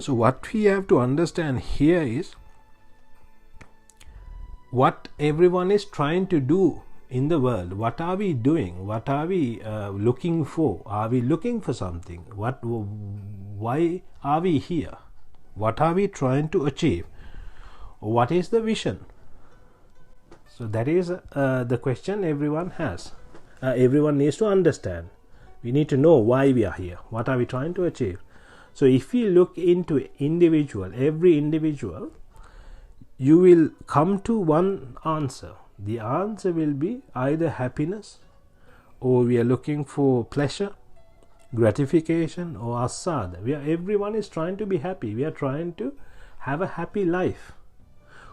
So what we have to understand here is what everyone is trying to do in the world. What are we doing? What are we looking for? Are we looking for something? Why are we here? What are we trying to achieve? What is the vision? So that is the question everyone has. Everyone needs to understand. We need to know why we are here. What are we trying to achieve? So if we look into every individual, you will come to one answer. The answer will be either happiness, or we are looking for pleasure, gratification, or asada. Everyone is trying to be happy. We are trying to have a happy life,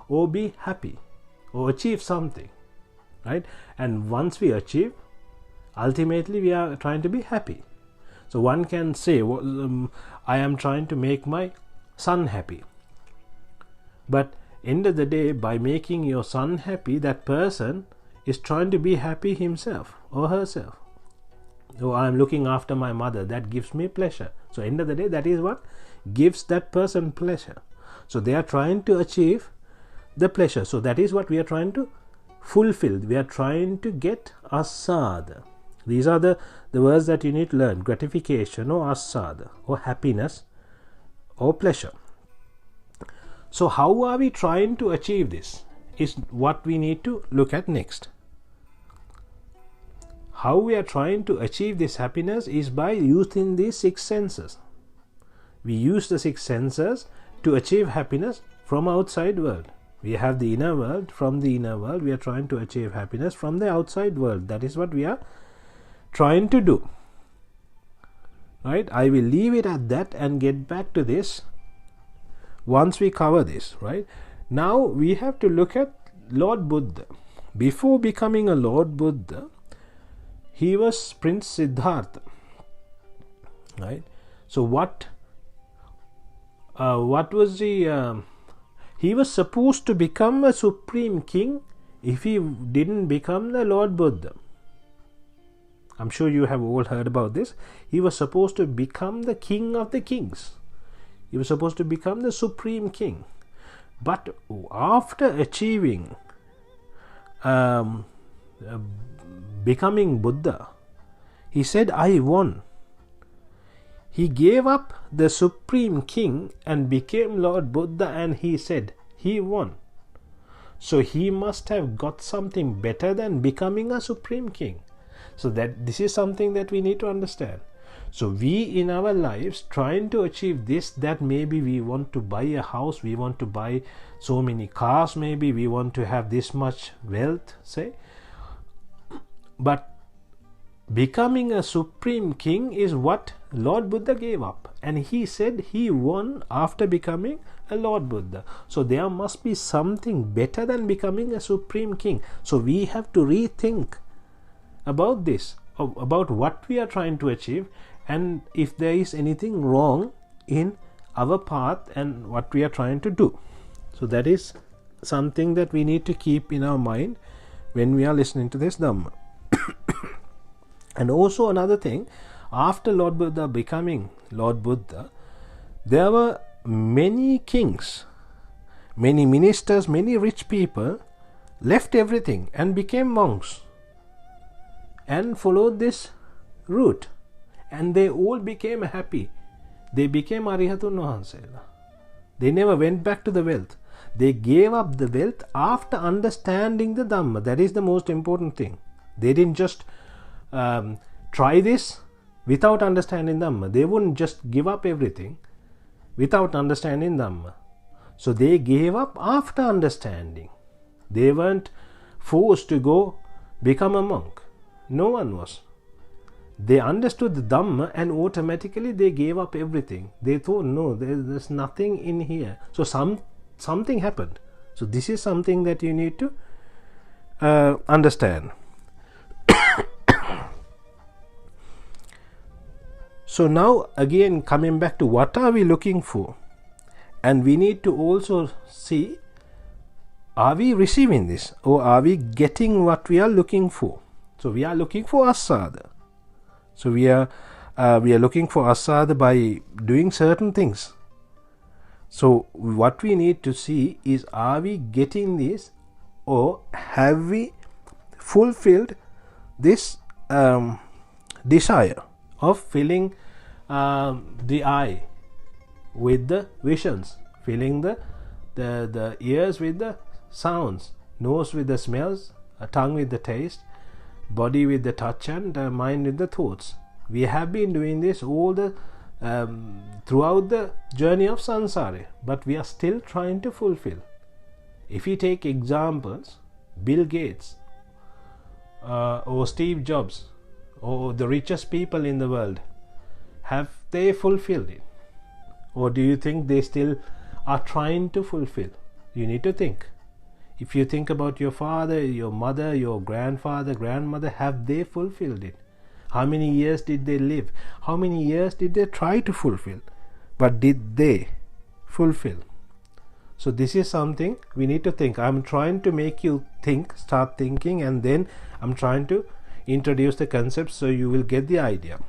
or be happy, or achieve something, right? And once we achieve, ultimately we are trying to be happy. So one can say, I am trying to make my son happy. But end of the day, by making your son happy, that person is trying to be happy himself or herself. So I am looking after my mother, that gives me pleasure. So end of the day, that is what gives that person pleasure. So they are trying to achieve the pleasure. So that is what we are trying to fulfill. We are trying to get asada. These are the words that you need to learn: gratification, or asada, or happiness, or pleasure. So how are we trying to achieve this is what we need to look at next. How we are trying to achieve this happiness is by using these 6 senses. We use the 6 senses to achieve happiness from outside world. We have the inner world. From the inner world, we are trying to achieve happiness from the outside world. That is what we are trying to do, right? I will leave it at that and get back to this once we cover this, right? Now we have to look at Lord Buddha. Before becoming a Lord Buddha, he was Prince Siddhartha, right? So what was he was supposed to become a supreme king if he didn't become the Lord Buddha. I'm sure you have all heard about this. He was supposed to become the king of the kings. He was supposed to become the supreme king. But after achieving becoming Buddha, he said, I won. He gave up the supreme king and became Lord Buddha, and he said he won. So he must have got something better than becoming a supreme king. So that this is something that we need to understand. So we in our lives trying to achieve this, that maybe we want to buy a house, we want to buy so many cars, maybe we want to have this much wealth, say. But becoming a supreme king is what Lord Buddha gave up, and he said he won after becoming a Lord Buddha. So there must be something better than becoming a supreme king. So we have to rethink about this, about what we are trying to achieve, and if there is anything wrong in our path and what we are trying to do. So that is something that we need to keep in our mind when we are listening to this Dhamma. And also another thing, after Lord Buddha becoming Lord Buddha, there were many kings, many ministers, many rich people left everything and became monks and followed this route, and they all became happy. They became Arihatun Wahansela. They never went back to the wealth. They gave up the wealth after understanding the Dhamma. That is the most important thing. They didn't just try this without understanding Dhamma. They wouldn't just give up everything without understanding Dhamma. So they gave up after understanding. They weren't forced to go become a monk. No one was. They understood the Dhamma and automatically they gave up everything. They thought, no, there's nothing in here. So something happened. So this is something that you need to understand. So now again, coming back to what are we looking for, and we need to also see, are we receiving this, or are we getting what we are looking for? So we are looking for asada. So we are looking for asada by doing certain things, So what we need to see is, are we getting this, or have we fulfilled this desire of filling the eye with the visions, filling the ears with the sounds, nose with the smells, tongue with the taste, body with the touch, and mind with the thoughts. We have been doing this all the throughout the journey of samsara, but we are still trying to fulfill. If you take examples, Bill Gates or Steve Jobs or the richest people in the world, have they fulfilled it? Or do you think they still are trying to fulfill? You need to think. If you think about your father, your mother, your grandfather, grandmother, have they fulfilled it? How many years did they live? How many years did they try to fulfill? But did they fulfill? So this is something we need to think. I'm trying to make you think, start thinking, and then I'm trying to introduce the concepts so you will get the idea.